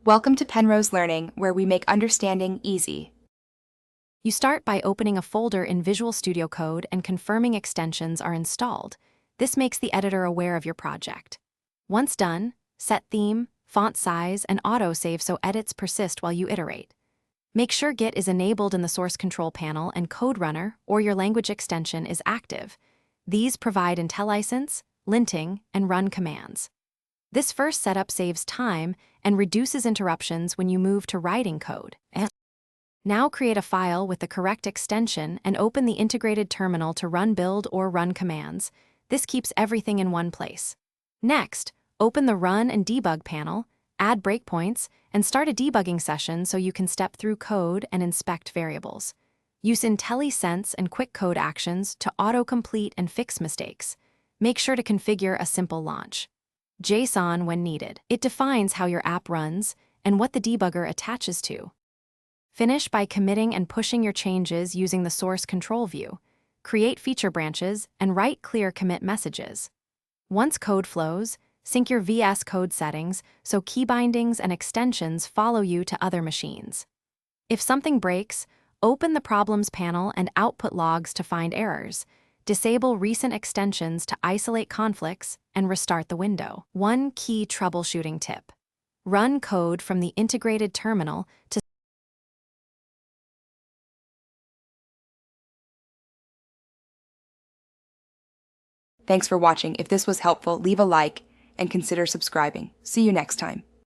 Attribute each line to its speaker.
Speaker 1: Welcome to Penrose Learning, where we make understanding easy.
Speaker 2: You start by opening a folder in Visual Studio Code and confirming extensions are installed. This makes the editor aware of your project. Once done, set theme, font size, and autosave so edits persist while you iterate. Make sure Git is enabled in the source control panel and Code Runner or your language extension is active. These provide IntelliSense, linting, and run commands. This first setup saves time and reduces interruptions when you move to writing code. Now create a file with the correct extension and open the integrated terminal to run build or run commands. This keeps everything in one place. Next, open the Run and Debug panel, add breakpoints, and start a debugging session so you can step through code and inspect variables. Use IntelliSense and quick code actions to auto-complete and fix mistakes. Make sure to configure a simple launch. JSON when needed. It defines how your app runs and what the debugger attaches to. Finish by committing and pushing your changes using the source control view. Create feature branches and write clear commit messages. Once code flows, sync your VSCode settings so key bindings and extensions follow you to other machines. If something breaks, open the Problems panel and output logs to find errors. Disable recent extensions to isolate conflicts and restart the window. One key troubleshooting tip: run code from the integrated terminal to
Speaker 1: Thanks for watching. If this was helpful, leave a like and consider subscribing. See you next time.